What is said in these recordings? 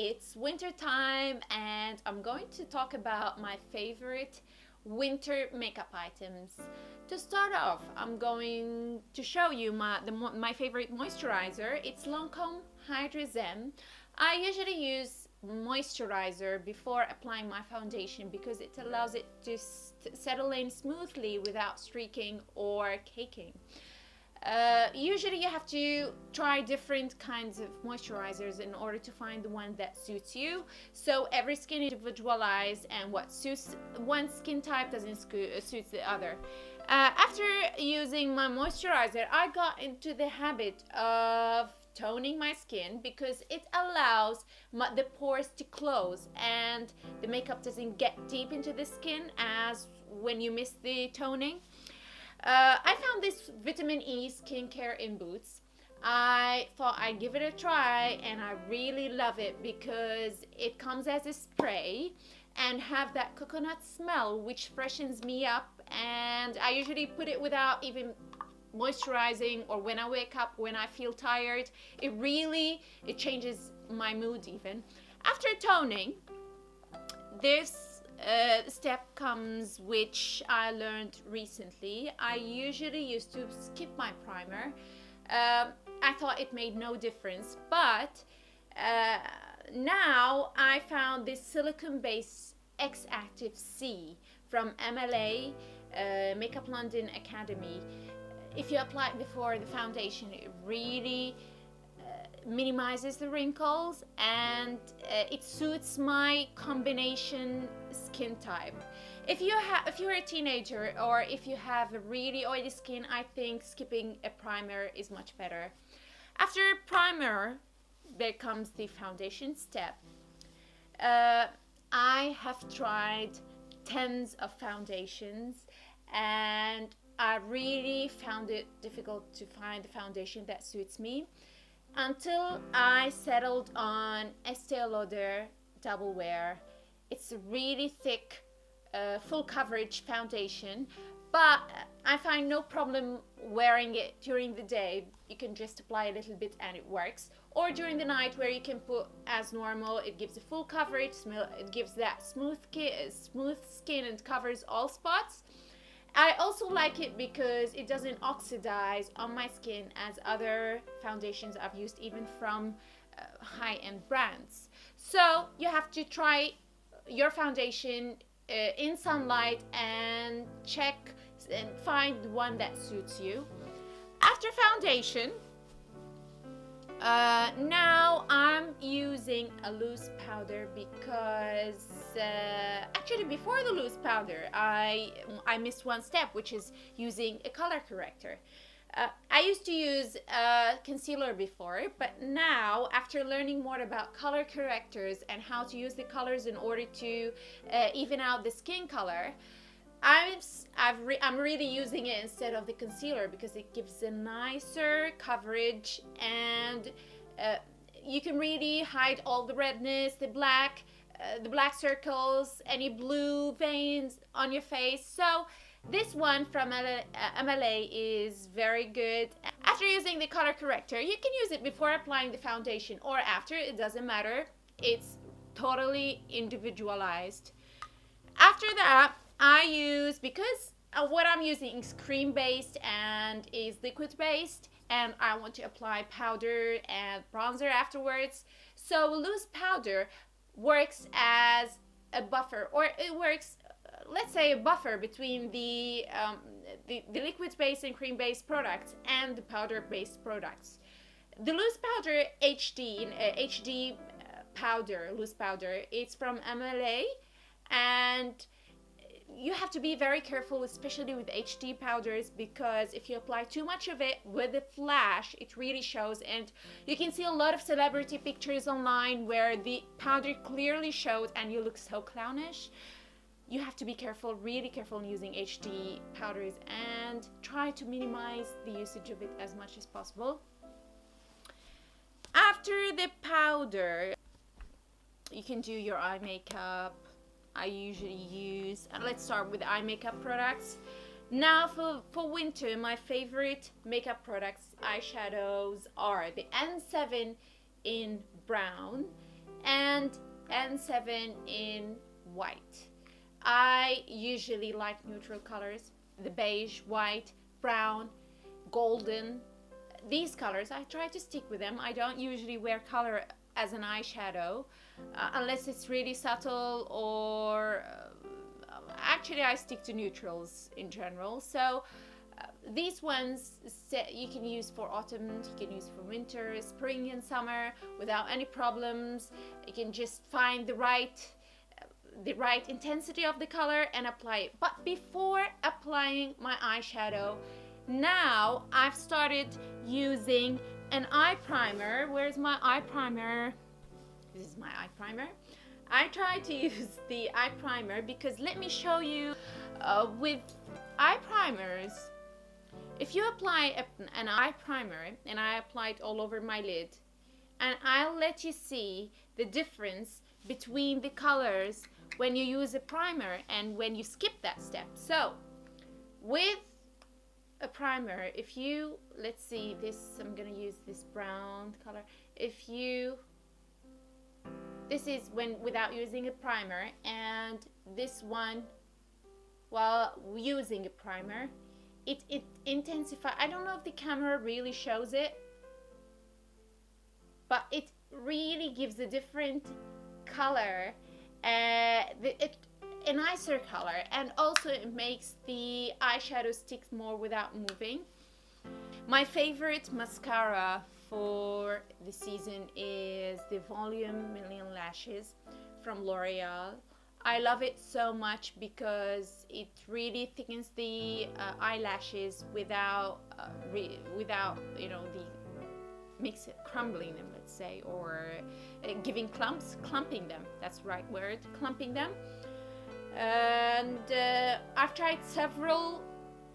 it's winter time and I'm going to talk about my favorite winter makeup items. To start off, I'm going to show you my favorite moisturizer. It's Lancome Hydra Zen. I usually use moisturizer before applying my foundation because it allows it to settle in smoothly without streaking or caking. Usually you have to try different kinds of moisturizers in order to find the one that suits you. So every skin is individualized and what suits one skin type doesn't suit the other. After using my moisturizer, I got into the habit of toning my skin because it allows the pores to close and the makeup doesn't get deep into the skin as when you miss the toning. I found this vitamin E skincare in Boots. I thought I'd give it a try and I really love it because it comes as a spray and have that coconut smell which freshens me up, and I usually put it without even moisturizing or when I wake up when I feel tired. It changes my mood even. After toning, this step comes which I learned recently. I usually used to skip my primer. I thought it made no difference, but now I found this silicone based X Active C from MLA Makeup London Academy. If you apply it before the foundation, it really minimizes the wrinkles and it suits my combination skin type. If you're a teenager or if you have a really oily skin, I think skipping a primer is much better. After primer, there comes the foundation step. I have tried tens of foundations and I really found it difficult to find the foundation that suits me until I settled on Estee Lauder Double Wear. It's a really thick, full coverage foundation, but I find no problem wearing it during the day. You can just apply a little bit and it works. Or during the night where you can put as normal. It gives a full coverage, it gives that smooth skin and covers all spots. I also like it because it doesn't oxidize on my skin as other foundations I've used, even from high-end brands. So you have to try your foundation in sunlight and check and find the one that suits you. After foundation, now I'm using a loose powder because actually before the loose powder I missed one step, which is using a color corrector. I used to use concealer before, but now after learning more about color correctors and how to use the colors in order to even out the skin color, I'm really using it instead of the concealer because it gives a nicer coverage and you can really hide all the redness, the black circles, any blue veins on your face. So this one from MLA is very good. After using the color corrector, you can use it before applying the foundation or after, it doesn't matter. It's totally individualized. After that, I use, because what I'm using is cream based and is liquid based, and I want to apply powder and bronzer afterwards. So loose powder works as a buffer, or it works, let's say, a buffer between the liquid based and cream based products and the powder based products. The loose powder HD powder, loose powder, it's from MLA, and you have to be very careful, especially with HD powders, because if you apply too much of it with the flash, it really shows. And you can see a lot of celebrity pictures online where the powder clearly shows and you look so clownish. You have to be careful, really careful in using HD powders and try to minimize the usage of it as much as possible. After the powder, you can do your eye makeup. I usually use, and let's start with eye makeup products. Now for winter, my favorite makeup products, eyeshadows, are the N7 in brown and N7 in white. I usually like neutral colors, the beige, white, brown, golden. These colors, I try to stick with them. I don't usually wear color as an eyeshadow unless it's really subtle, or actually I stick to neutrals in general. So these ones you can use for autumn, you can use for winter, spring and summer without any problems. You can just find the right intensity of the color and apply it. But before applying my eyeshadow, now I've started using an eye primer. Where's my eye primer? This is my eye primer. I try to use the eye primer because let me show you with eye primers, if you apply an eye primer, and I apply it all over my lid, and I'll let you see the difference between the colors when you use a primer and when you skip that step. So with a primer, if you, let's see this, I'm gonna use this brown color. If you, this is when without using a primer, and this one while using a primer, it intensifies. I don't know if the camera really shows it, but it really gives a different color, a nicer color, and also it makes the eyeshadow stick more without moving. My favorite mascara for the season is the Volume Million Lashes from L'Oreal. I love it so much because it really thickens the eyelashes without you know, the makes it crumbling them, let's say, or giving clumping them. That's the right word, clumping them. And I've tried several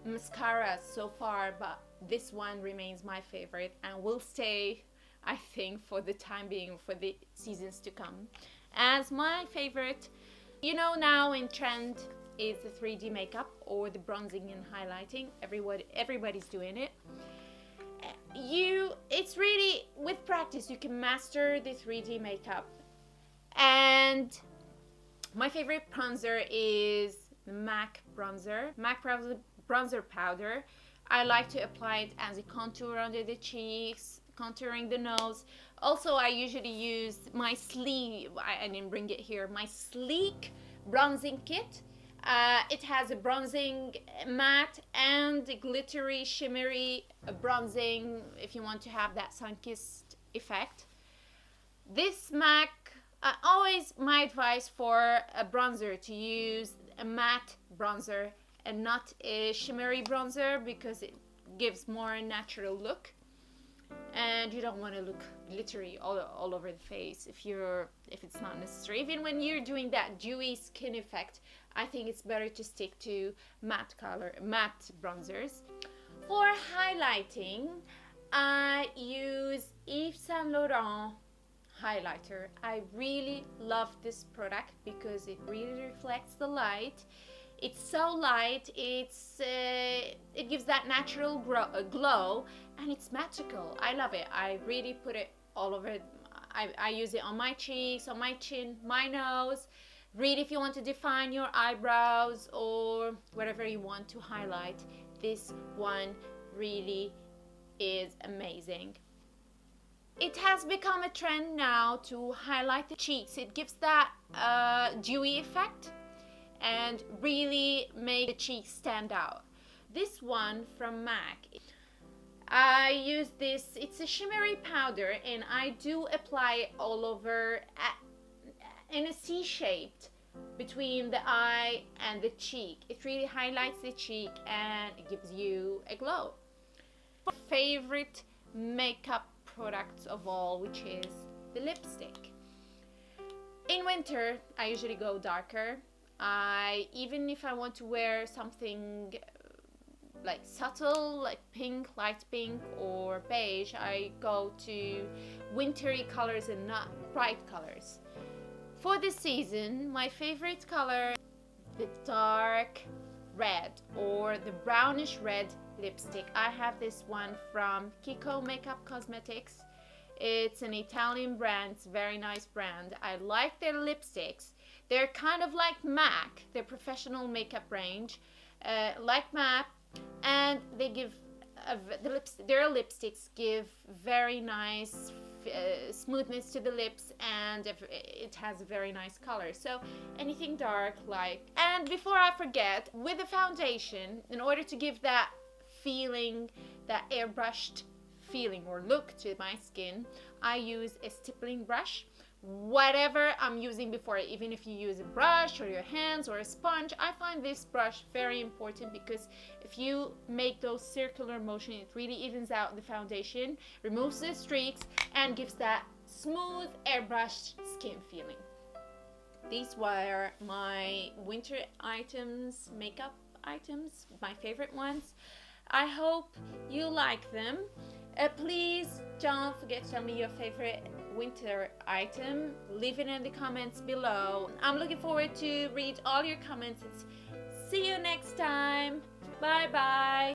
mascaras so far, but this one remains my favorite and will stay, I think, for the time being, for the seasons to come, as my favorite. You know, now in trend is the 3D makeup, or the bronzing and highlighting. Everybody's doing it. It's really, with practice, you can master the 3D makeup. And my favorite bronzer is the MAC bronzer. Bronzer powder. I like to apply it as a contour under the cheeks, contouring the nose. Also, I usually use my sleek, I didn't bring it here, my sleek bronzing kit. It has a bronzing matte and a glittery, shimmery bronzing if you want to have that sun-kissed effect. This MAC, always my advice for a bronzer, to use a matte bronzer and not a shimmery bronzer, because it gives more a natural look. And you don't want to look glittery all over the face if it's not necessary. Even when you're doing that dewy skin effect, I think it's better to stick to matte bronzers. For highlighting, I use Yves Saint Laurent highlighter. I really love this product because it really reflects the light. It's so light, it gives that natural glow, and it's magical. I love it. I really put it all over. I use it on my cheeks, on my chin, my nose. Really, if you want to define your eyebrows or whatever you want to highlight, this one really is amazing. It has become a trend now to highlight the cheeks. It gives that dewy effect and really make the cheeks stand out. This one from MAC, I use this, it's a shimmery powder, and I do apply it all over in a C-shaped between the eye and the cheek. It really highlights the cheek and it gives you a glow. Favorite makeup products of all, which is the lipstick. In winter, I usually go darker. Even if I want to wear something like subtle, like pink, light pink or beige, I go to wintry colors and not bright colors. For this season, my favorite color, the dark red or the brownish red lipstick. I have this one from Kiko Makeup Cosmetics. It's an Italian brand. It's a very nice brand. I like their lipsticks. They're kind of like MAC, their professional makeup range, like MAC, and they give their lipsticks give very nice smoothness to the lips, and it has a very nice color. So anything dark, like. And before I forget, with the foundation, in order to give that feeling, that airbrushed feeling or look to my skin, I use a stippling brush. Whatever I'm using before, even if you use a brush or your hands or a sponge, I find this brush very important, because if you make those circular motion, it really evens out the foundation, removes the streaks, and gives that smooth airbrushed skin feeling. These were my winter items, makeup items, my favorite ones. I hope you like them. Please don't forget to tell me your favorite winter item. Leave it in the comments below. I'm looking forward to read all your comments. See you next time. Bye bye.